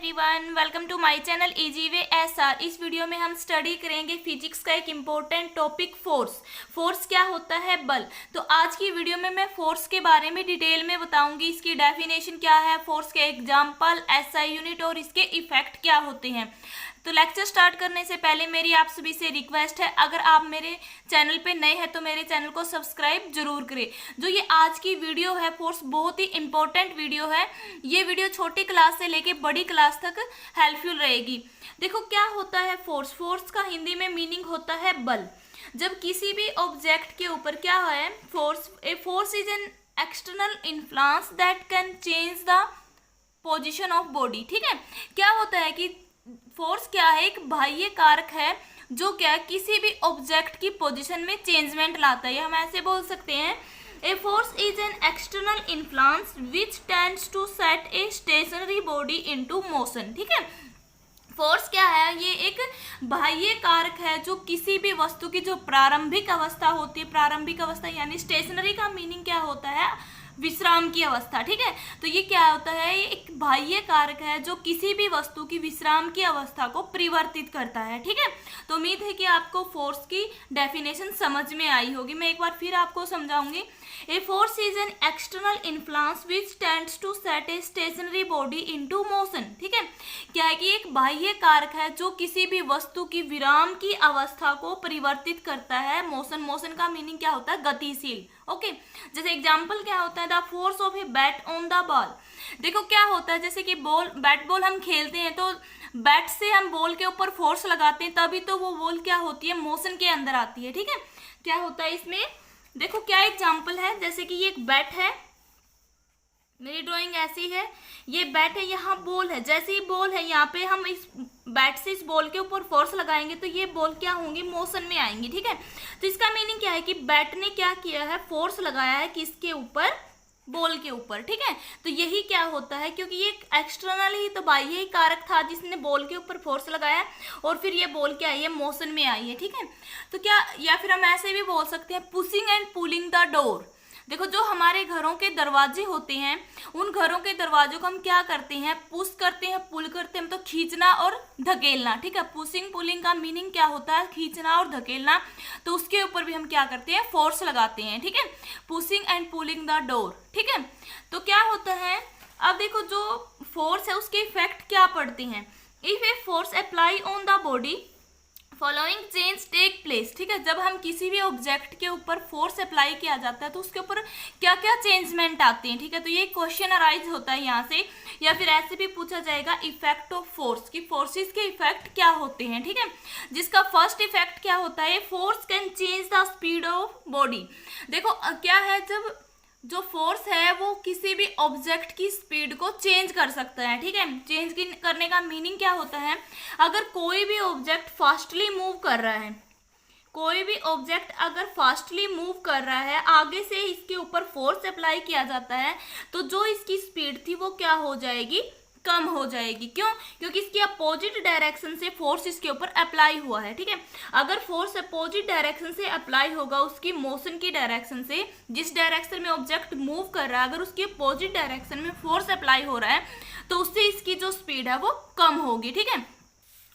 Everyone, welcome to my channel easy SR. इस video में हम स्टडी करेंगे फिजिक्स का एक इम्पोर्टेंट टॉपिक फोर्स। फोर्स क्या होता है? बल। तो आज की वीडियो में मैं फोर्स के बारे में डिटेल में बताऊंगी। इसकी डेफिनेशन क्या है, फोर्स के एग्जांपल, एसआई यूनिट और इसके इफेक्ट क्या होते हैं। तो लेक्चर स्टार्ट करने से पहले मेरी आप सभी से रिक्वेस्ट है, अगर आप मेरे चैनल पे नए हैं तो मेरे चैनल को सब्सक्राइब जरूर करें। जो ये आज की वीडियो है फोर्स, बहुत ही इंपॉर्टेंट वीडियो है। ये वीडियो छोटी क्लास से लेके बड़ी क्लास तक हेल्पफुल रहेगी। देखो क्या होता है फोर्स। फोर्स का हिंदी में मीनिंग होता है बल। जब किसी भी ऑब्जेक्ट के ऊपर क्या है force, A force is an external influence that can change the position of body. ठीक है, क्या होता है कि फोर्स क्या है, एक बाह्य कारक है जो क्या किसी भी ऑब्जेक्ट की पोजीशन में चेंजमेंट लाता है। हम ऐसे बोल सकते हैं, a force is an external influence which tends to set a stationary body into motion. ठीक है, फोर्स क्या है, ये एक बाह्य कारक है जो किसी भी वस्तु की जो प्रारंभिक अवस्था होती है, प्रारंभिक अवस्था यानी स्टेशनरी का मीनिंग क्या होता है, विश्राम की अवस्था। ठीक है, तो ये क्या होता है, ये एक बाह्य कारक है जो किसी भी वस्तु की विश्राम की अवस्था को परिवर्तित करता है। ठीक है, तो उम्मीद है कि आपको फोर्स की डेफिनेशन समझ में आई होगी। मैं एक बार फिर आपको समझाऊंगी। A force is an external influence which tends to set a stationary body into motion. ठीक है, क्या है कि एक बाह्य कारक है जो किसी भी वस्तु की विराम की अवस्था को परिवर्तित करता है। मोशन, मोशन का मीनिंग क्या होता है, गतिशील। ओके, जैसे एग्जांपल क्या होता है, the force of a bat on the ball. देखो क्या होता है, जैसे कि बॉल, बैट बॉल हम खेलते हैं तो बैट से हम बॉल के ऊपर फोर्स लगाते हैं, तभी तो वो बॉल क्या होती है, मोशन के अंदर आती है। ठीक है, क्या होता है इसमें, देखो क्या एग्जांपल है, जैसे कि ये एक बैट है, मेरी ड्राइंग ऐसी है, ये बैट है, यहाँ बॉल है। जैसे ही बॉल है, यहाँ पे हम इस बैट से इस बॉल के ऊपर फोर्स लगाएंगे तो ये बॉल क्या होंगी, मोशन में आएंगी। ठीक है, तो इसका मीनिंग क्या है कि बैट ने क्या किया है, फोर्स लगाया है किसके ऊपर, बॉल के ऊपर। ठीक है, तो यही क्या होता है, क्योंकि ये एक्सटर्नल ही तो बाह्य ही कारक था जिसने बॉल के ऊपर फोर्स लगाया और फिर ये बॉल क्या आई है, मोशन में आई है। ठीक है, तो क्या, या फिर हम ऐसे भी बोल सकते हैं, pushing and pulling the door. देखो जो हमारे घरों के दरवाजे होते हैं, उन घरों के दरवाजों को हम क्या करते हैं, पुश करते हैं, पुल करते हैं, तो खींचना और धकेलना। ठीक है, पुशिंग पुलिंग का मीनिंग क्या होता है, खींचना और धकेलना। तो उसके ऊपर भी हम क्या करते हैं, फोर्स लगाते हैं। ठीक है, pushing and pulling the door. ठीक है, तो क्या होता है, अब देखो जो फोर्स है उसके इफेक्ट क्या पड़ते हैं। If a force apply on the body following change take place. ठीक है, जब हम किसी भी ऑब्जेक्ट के ऊपर फोर्स अप्लाई किया जाता है तो उसके ऊपर क्या क्या चेंजमेंट आते हैं। ठीक है, तो ये क्वेश्चन अराइज होता है यहाँ से, या फिर ऐसे भी पूछा जाएगा इफेक्ट ऑफ फोर्स, की फोर्सेस के इफेक्ट क्या होते हैं। ठीक है, जिसका फर्स्ट इफेक्ट क्या होता है, force can change the speed of body. देखो क्या है, जब जो फोर्स है वो किसी भी ऑब्जेक्ट की स्पीड को चेंज कर सकता है। ठीक है, चेंज करने का मीनिंग क्या होता है, अगर कोई भी ऑब्जेक्ट फास्टली मूव कर रहा है, कोई भी ऑब्जेक्ट अगर फास्टली मूव कर रहा है, आगे से इसके ऊपर फोर्स अप्लाई किया जाता है तो जो इसकी स्पीड थी वो क्या हो जाएगी, कम हो जाएगी। क्यों? क्योंकि इसकी अपोजिट डायरेक्शन से फोर्स इसके ऊपर अप्लाई हुआ है। ठीक है, अगर फोर्स अपोजिट डायरेक्शन से अप्लाई होगा, उसकी मोशन की डायरेक्शन से, जिस डायरेक्शन में ऑब्जेक्ट मूव कर रहा है, अगर उसकी अपोजिट डायरेक्शन में फोर्स अप्लाई हो रहा है तो उससे इसकी जो स्पीड है वो कम होगी। ठीक है,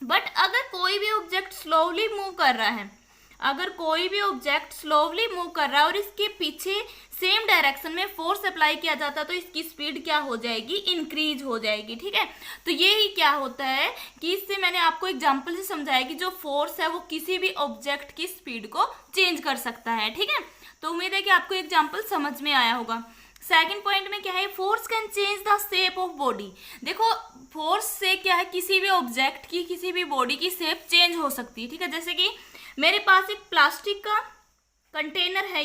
बट अगर कोई भी ऑब्जेक्ट स्लोली मूव कर रहा है, अगर कोई भी ऑब्जेक्ट स्लोली मूव कर रहा है और इसके पीछे सेम डायरेक्शन में फोर्स अप्लाई किया जाता है तो इसकी स्पीड क्या हो जाएगी, इंक्रीज हो जाएगी। ठीक है, तो ये ही क्या होता है कि इससे मैंने आपको एग्जांपल से समझाया कि जो फोर्स है वो किसी भी ऑब्जेक्ट की स्पीड को चेंज कर सकता है। ठीक है, तो उम्मीद है कि आपको एग्जाम्पल समझ में आया होगा। सेकंड पॉइंट में क्या है, force can change the shape of body. देखो फोर्स से क्या है, किसी भी ऑब्जेक्ट की, किसी भी बॉडी की शेप चेंज हो सकती है। ठीक है, जैसे कि मेरे पास एक प्लास्टिक का कंटेनर है,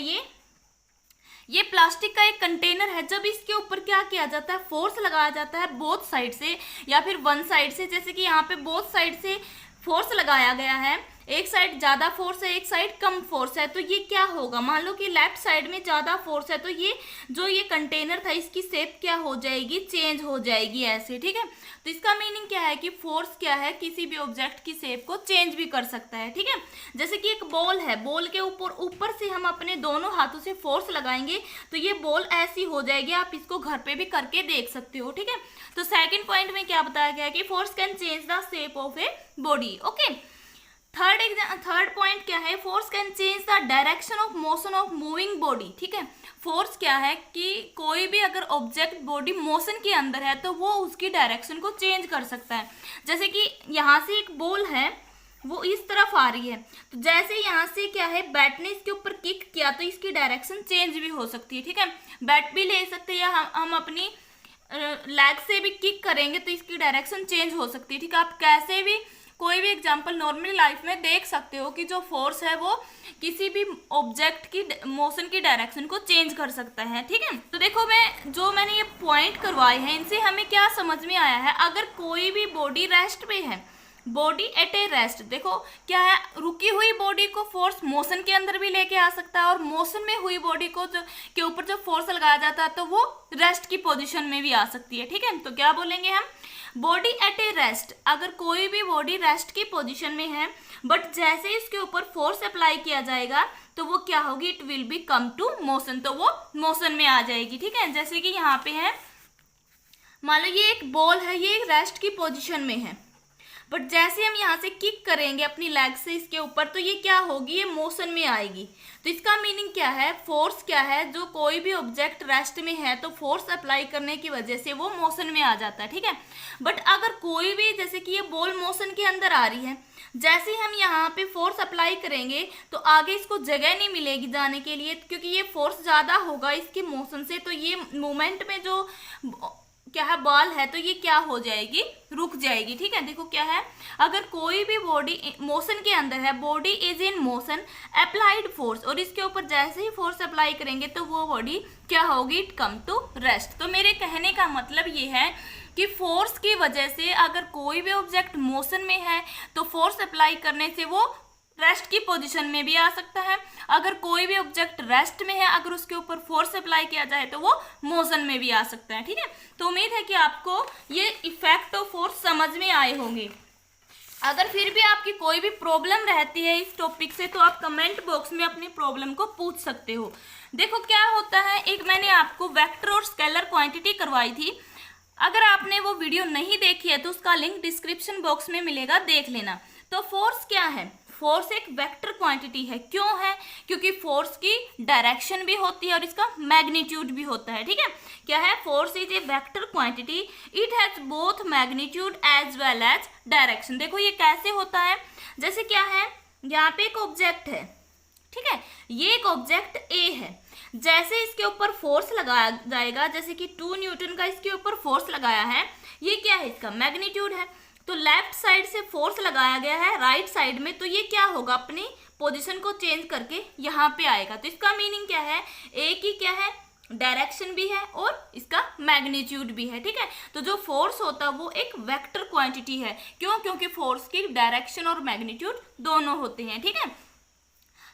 ये प्लास्टिक का एक कंटेनर है। जब इसके ऊपर क्या किया जाता है, फोर्स लगाया जाता है बोथ साइड से या फिर वन साइड से, जैसे कि यहाँ पे बोथ साइड से फोर्स लगाया गया है, एक साइड ज्यादा फोर्स है, एक साइड कम फोर्स है, तो ये क्या होगा, मान लो कि लेफ्ट साइड में ज्यादा फोर्स है, तो ये जो ये कंटेनर था इसकी शेप क्या हो जाएगी, चेंज हो जाएगी ऐसे, ठीक है। तो इसका मीनिंग क्या है कि फोर्स क्या है, किसी भी ऑब्जेक्ट की शेप को चेंज भी कर सकता है, ठीक है। जैसे कि एक बॉल है, बॉल के ऊपर से हम अपने दोनों हाथों से फोर्स लगाएंगे तो ये बॉल ऐसी हो जाएगी, आप इसको घर पे भी करके देख सकते हो, ठीक है। तो सेकंड पॉइंट में क्या बताया गया है कि force can change the shape of a body, okay. Third point क्या है, force can change the direction of motion of moving body, ठीक है। फोर्स क्या है कि कोई भी अगर ऑब्जेक्ट बॉडी मोशन के अंदर है तो वो उसकी डायरेक्शन को चेंज कर सकता है। जैसे कि यहाँ से एक बॉल है, वो इस तरफ आ रही है, तो जैसे यहाँ से क्या है, बैट ने इसके ऊपर किक किया तो इसकी डायरेक्शन चेंज भी हो सकती है, ठीक है। बैट भी ले सकते हैं, या हम अपनी लेग से भी किक करेंगे तो इसकी डायरेक्शन चेंज हो सकती है, ठीक है। आप कैसे भी कोई भी एग्जांपल नॉर्मली लाइफ में देख सकते हो कि जो फोर्स है वो किसी भी ऑब्जेक्ट की मोशन की डायरेक्शन को चेंज कर सकता है, ठीक है। तो देखो मैंने ये पॉइंट करवाए हैं, इनसे हमें क्या समझ में आया है, अगर कोई भी बॉडी रेस्ट पे है, बॉडी एट ए रेस्ट, देखो क्या है, रुकी हुई बॉडी को फोर्स मोशन के अंदर भी लेके आ सकता है, और मोशन में हुई बॉडी को जो के ऊपर जब फोर्स लगाया जाता है तो वो रेस्ट की पोजीशन में भी आ सकती है, ठीक है। तो क्या बोलेंगे हम, बॉडी एट ए रेस्ट, अगर कोई भी बॉडी रेस्ट की पोजीशन में है बट जैसे इसके ऊपर फोर्स अप्लाई किया जाएगा तो वो क्या होगी, it will be come to motion, तो वो मोशन में आ जाएगी, ठीक है। जैसे कि यहाँ पे है, मान लो ये एक बॉल है, ये एक रेस्ट की पोजीशन में है, बट जैसे हम यहाँ से किक करेंगे अपनी लेग से इसके ऊपर तो ये क्या होगी, ये मोशन में आएगी। तो इसका मीनिंग क्या है, फोर्स क्या है, जो कोई भी ऑब्जेक्ट रेस्ट में है तो फोर्स अप्लाई करने की वजह से वो मोशन में आ जाता है, ठीक है। बट अगर कोई भी, जैसे कि ये बॉल मोशन के अंदर आ रही है, जैसे ही हम यहाँ पे फोर्स अप्लाई करेंगे तो आगे इसको जगह नहीं मिलेगी जाने के लिए, क्योंकि ये फोर्स ज्यादा होगा इसके मोशन से, तो ये मूवमेंट में जो क्या है बॉल है तो ये क्या हो जाएगी, रुक जाएगी, ठीक है। देखो क्या है, अगर कोई भी बॉडी मोशन के अंदर है, body is in motion, applied force, और इसके ऊपर जैसे ही फोर्स अप्लाई करेंगे तो वो बॉडी क्या होगी, इट कम टू रेस्ट। तो मेरे कहने का मतलब ये है कि फोर्स की वजह से अगर कोई भी ऑब्जेक्ट मोशन में है तो फोर्स अप्लाई करने से वो रेस्ट की पोजीशन में भी आ सकता है, अगर कोई भी ऑब्जेक्ट रेस्ट में है अगर उसके ऊपर फोर्स अप्लाई किया जाए तो वो मोशन में भी आ सकता है, ठीक है। तो उम्मीद है कि आपको ये इफेक्ट ऑफ फोर्स समझ में आए होंगे। अगर फिर भी आपकी कोई भी प्रॉब्लम रहती है इस टॉपिक से तो आप कमेंट बॉक्स में अपनी प्रॉब्लम को पूछ सकते हो। देखो क्या होता है, एक मैंने आपको वेक्टर और स्केलर क्वांटिटी करवाई थी, अगर आपने वो वीडियो नहीं देखी है तो उसका लिंक डिस्क्रिप्शन बॉक्स में मिलेगा, देख लेना। तो फोर्स क्या है, फोर्स एक वेक्टर क्वांटिटी है, क्यों है, क्योंकि फोर्स की डायरेक्शन भी होती है और इसका मैग्नीट्यूड भी होता है, ठीक है। क्या है, force is a vector quantity, it has both magnitude as well as direction. देखो ये कैसे होता है, जैसे क्या है, यहाँ पे एक ऑब्जेक्ट है, ठीक है, ये एक ऑब्जेक्ट ए है, जैसे इसके ऊपर फोर्स लगाया जाएगा, जैसे कि 2 न्यूटन का इसके ऊपर फोर्स लगाया है, ये क्या है, इसका मैग्नीट्यूड है। तो लेफ्ट साइड से फोर्स लगाया गया है राइट साइड में, तो ये क्या होगा, अपनी पोजीशन को चेंज करके यहाँ पे आएगा। तो इसका मीनिंग क्या है, एक ही क्या है, डायरेक्शन भी है और इसका मैग्नीट्यूड भी है, ठीक है। तो जो फोर्स होता है वो एक वेक्टर क्वांटिटी है, क्यों, क्योंकि फोर्स की डायरेक्शन और मैग्नीट्यूड दोनों होते हैं, ठीक है।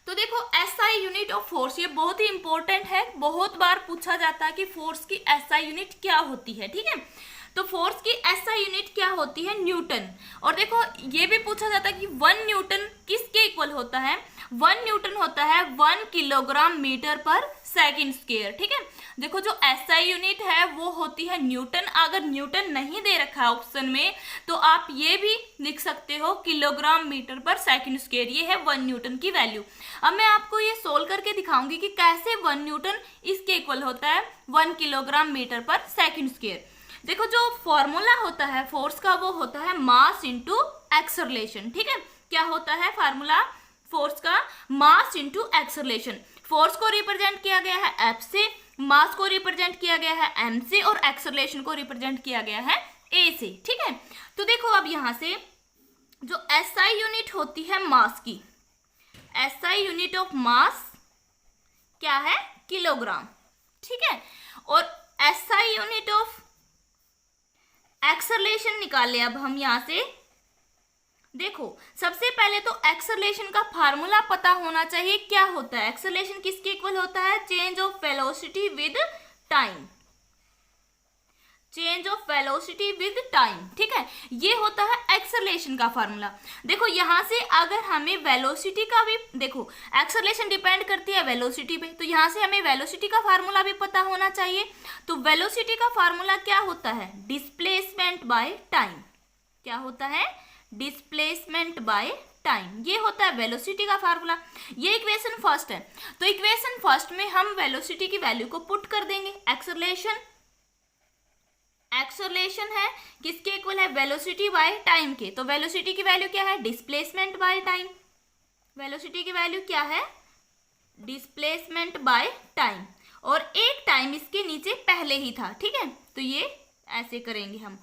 तो देखो SI यूनिट ऑफ फोर्स, ये बहुत ही इंपॉर्टेंट है, बहुत बार पूछा जाता है कि फोर्स की SI यूनिट क्या होती है, ठीक है। तो फोर्स की SI यूनिट क्या होती है, न्यूटन। और देखो ये भी पूछा जाता है कि 1 न्यूटन किसके इक्वल होता है, 1 न्यूटन होता है 1 किलोग्राम मीटर पर सेकंड स्क्वायर, ठीक है। देखो जो SI यूनिट है वो होती है न्यूटन, अगर न्यूटन नहीं दे रखा है ऑप्शन में तो आप ये भी लिख सकते हो किलोग्राम मीटर पर सेकंड स्क्वायर, ये है 1 न्यूटन की वैल्यू। अब मैं आपको ये सोल्व करके दिखाऊंगी कि कैसे 1 न्यूटन इसके इक्वल होता है 1 किलोग्राम मीटर पर सेकंड स्क्वायर। देखो जो फॉर्मूला होता है फोर्स का वो होता है मास इंटू एक्सेलरेशन, ठीक है। क्या होता है फार्मूला फोर्स का, मास इंटू एक्सेलरेशन। फोर्स को रिप्रेजेंट किया गया है F से, मास को रिप्रेजेंट किया गया है M से और एक्सेलरेशन को रिप्रेजेंट किया गया है A से, ठीक है। तो देखो अब यहाँ से जो SI यूनिट होती है मास की, SI यूनिट ऑफ मास क्या है, किलोग्राम, ठीक है। और SI यूनिट ऑफ एक्सेलरेशन निकाल ले अब हम यहाँ से, देखो सबसे पहले तो एक्सेलरेशन का फार्मूला पता होना चाहिए। क्या होता है एक्सेलरेशन? किसके इक्वल होता है? Change of velocity with time. Change of velocity with time, ठीक है, ये होता है एक्सेलरेशन का फार्मूला। देखो यहां से अगर हमें वेलोसिटी का भी, देखो एक्सेलरेशन डिपेंड करती है वेलोसिटी पे, तो यहां से हमें वेलोसिटी का फार्मूला भी पता होना चाहिए। तो वेलोसिटी का फार्मूला क्या होता है? Displacement by time. क्या होता है? डिस्प्लेसमेंट बाय टाइम, ये होता है वेलोसिटी का फार्मूला। ये इक्वेशन फर्स्ट है। तो इक्वेशन फर्स्ट में हम वेलोसिटी की वैल्यू को पुट कर देंगे। एक्सेलरेशन है किसके इक्वल है? वेलोसिटी बाय टाइम के। तो वेलोसिटी की वैल्यू क्या है? Displacement by time. वेलोसिटी की वैल्यू क्या है? डिस्प्लेसमेंट बाय टाइम, और एक टाइम इसके नीचे पहले ही था, ठीक है, तो ये ऐसे करेंगे हम।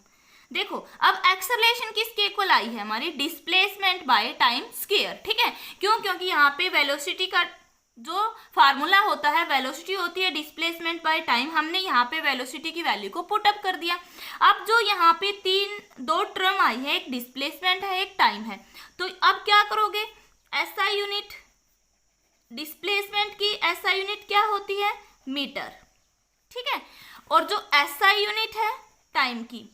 देखो अब एक्सेलरेशन किसके इक्वल आई है? हमारी डिस्प्लेसमेंट बाय टाइम स्क्वायर, ठीक है। क्यों? क्योंकि यहाँ पे वेलोसिटी का जो फार्मूला होता है, वेलोसिटी होती है डिस्प्लेसमेंट बाय टाइम, हमने यहाँ पे वेलोसिटी की वैल्यू को पुट अप कर दिया। अब जो यहाँ पे दो टर्म आई है, एक डिस्प्लेसमेंट है एक टाइम है, तो अब क्या करोगे? एसआई यूनिट, डिस्प्लेसमेंट की एसआई यूनिट क्या होती है? मीटर, ठीक है, और जो एसआई यूनिट है टाइम की,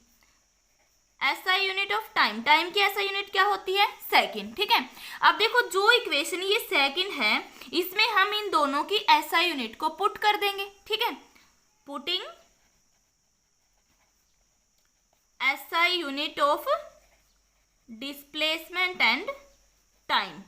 SI unit of time, time की एसआई यूनिट क्या होती है? सेकंड, ठीक है। अब देखो जो इक्वेशन ये सेकंड है, इसमें हम इन दोनों की एसआई यूनिट को पुट कर देंगे, ठीक है। Putting SI unit of displacement and time,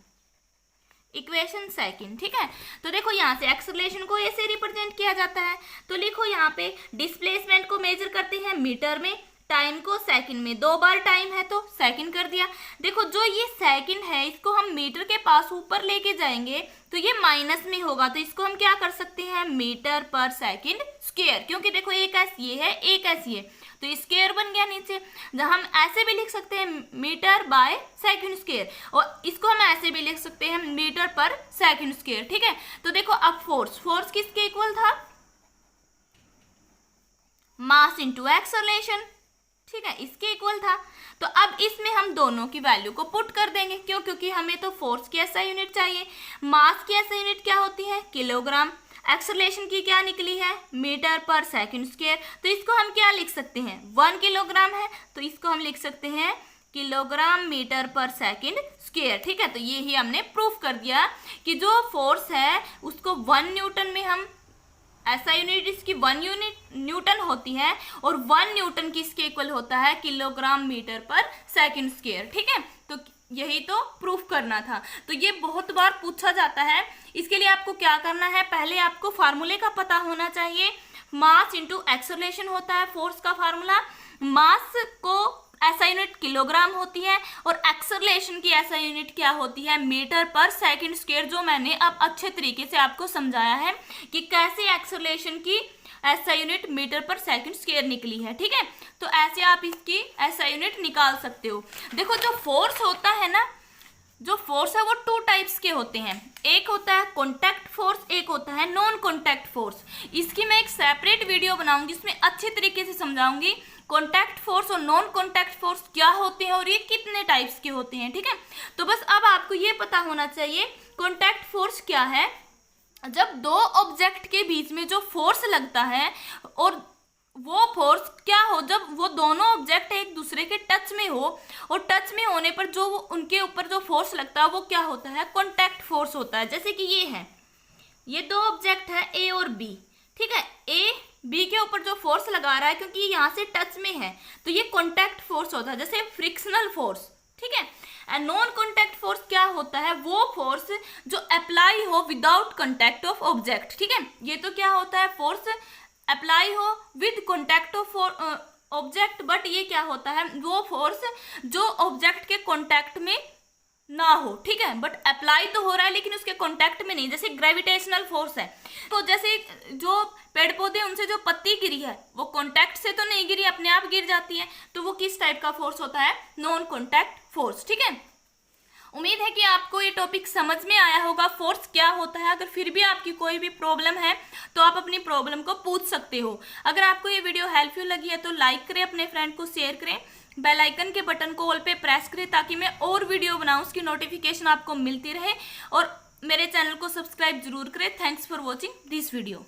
equation second, ठीक है। तो देखो यहाँ से एक्सेलरेशन को ऐसे रिप्रेजेंट किया जाता है। तो लिखो यहाँ पे डिस्प्लेसमेंट को मेजर करते हैं मीटर में, टाइम को सेकंड में, 2 बार टाइम है तो सेकंड कर दिया। देखो जो ये सेकंड है इसको हम मीटर के पास ऊपर लेके जाएंगे तो ये माइनस में होगा, तो इसको हम क्या कर सकते हैं? मीटर पर सेकंड स्क्वायर, क्योंकि देखो एक एस ये है एक एस ये, तो स्क्वायर बन गया नीचे। जहाँ हम ऐसे भी लिख सकते हैं मीटर बाय सेकंड स्क्वायर, और इसको हम ऐसे भी लिख सकते हैं मीटर पर सेकंड स्क्वायर, ठीक है। तो देखो अब फोर्स किसके इक्वल था? मास इंटू एक्सेलरेशन, ठीक है, इसके इक्वल था। तो अब इसमें हम दोनों की वैल्यू को पुट कर देंगे। क्यों? क्योंकि हमें तो फोर्स की एसआई यूनिट चाहिए, मास की एसआई यूनिट क्या होती है? किलोग्राम, एक्सेलरेशन की क्या निकली है? मीटर पर सेकंड स्क्वायर। तो इसको हम क्या लिख सकते हैं? 1 किलोग्राम है तो इसको हम लिख सकते हैं किलोग्राम मीटर पर सेकंड स्क्वायर, ठीक है। तो ये ही हमने प्रूफ कर दिया कि जो फोर्स है उसको 1 न्यूटन में हम, एसआई यूनिट इसकी 1 न्यूटन होती है, और 1 न्यूटन किसके इक्वल होता है? किलोग्राम मीटर पर सेकंड स्क्वायर, ठीक है। तो यही तो प्रूफ करना था। तो ये बहुत बार पूछा जाता है। इसके लिए आपको क्या करना है? पहले आपको फार्मूले का पता होना चाहिए। मास इंटू एक्सेलरेशन होता है फोर्स का फार्मूला। मास को एसआई यूनिट किलोग्राम होती है, और एक्सेलरेशन की एसआई यूनिट क्या होती है? मीटर पर सेकंड स्क्वायर, जो मैंने अब अच्छे तरीके से आपको समझाया है कि कैसे एक्सेलरेशन की एसआई यूनिट मीटर पर सेकंड स्क्वायर निकली है, ठीक है। तो ऐसे आप इसकी एसआई यूनिट निकाल सकते हो। देखो जो फोर्स होता है ना, जो फोर्स है वो 2 टाइप्स के होते हैं। एक होता है कॉन्टैक्ट फोर्स, एक होता है नॉन कॉन्टैक्ट फोर्स। इसकी मैं एक सेपरेट वीडियो बनाऊंगी, इसमें अच्छे तरीके से समझाऊंगी कॉन्टैक्ट फोर्स और नॉन कॉन्टैक्ट फोर्स क्या होते हैं और ये कितने टाइप्स के होते हैं, ठीक है। तो बस अब आपको ये पता होना चाहिए कॉन्टैक्ट फोर्स क्या है। जब 2 ऑब्जेक्ट के बीच में जो फोर्स लगता है, और वो फोर्स क्या हो? जब वो दोनों ऑब्जेक्ट एक दूसरे के टच में हो, और टच में होने पर जो उनके ऊपर जो फोर्स लगता है वो क्या होता है? कॉन्टैक्ट फोर्स होता है। जैसे कि ये है, ये 2 ऑब्जेक्ट है ए और बी, ठीक है। ए बी के ऊपर जो फोर्स लगा रहा है, क्योंकि ये यहाँ से टच में है, तो ये कॉन्टैक्ट फोर्स होता है, जैसे फ्रिक्शनल फोर्स, ठीक है। एंड नॉन कॉन्टैक्ट फोर्स क्या होता है? वो फोर्स जो अप्लाई हो विदाउट कॉन्टैक्ट ऑफ ऑब्जेक्ट, ठीक है। ये तो क्या होता है? फोर्स अप्लाई हो with contact of object, but ये क्या होता है? वो फोर्स जो ऑब्जेक्ट के कॉन्टैक्ट में ना हो, ठीक है, बट अप्लाई तो हो रहा है लेकिन उसके कॉन्टैक्ट में नहीं। जैसे ग्रेविटेशनल फोर्स है, तो जैसे जो पेड़ पौधे उनसे जो पत्ती गिरी है वो कॉन्टैक्ट से तो नहीं गिरी, अपने आप गिर जाती है, तो वो किस टाइप का फोर्स होता है? नॉन कॉन्टैक्ट फोर्स, ठीक है। उम्मीद है कि आपको ये टॉपिक समझ में आया होगा, फोर्स क्या होता है। अगर फिर भी आपकी कोई भी प्रॉब्लम है तो आप अपनी प्रॉब्लम को पूछ सकते हो। अगर आपको ये वीडियो हेल्पफुल लगी है तो लाइक करें, अपने फ्रेंड को शेयर करें, बेल आइकन के बटन को ऑल पे प्रेस करें ताकि मैं और वीडियो बनाऊं उसकी नोटिफिकेशन आपको मिलती रहे, और मेरे चैनल को सब्सक्राइब जरूर करें। Thanks for watching this video.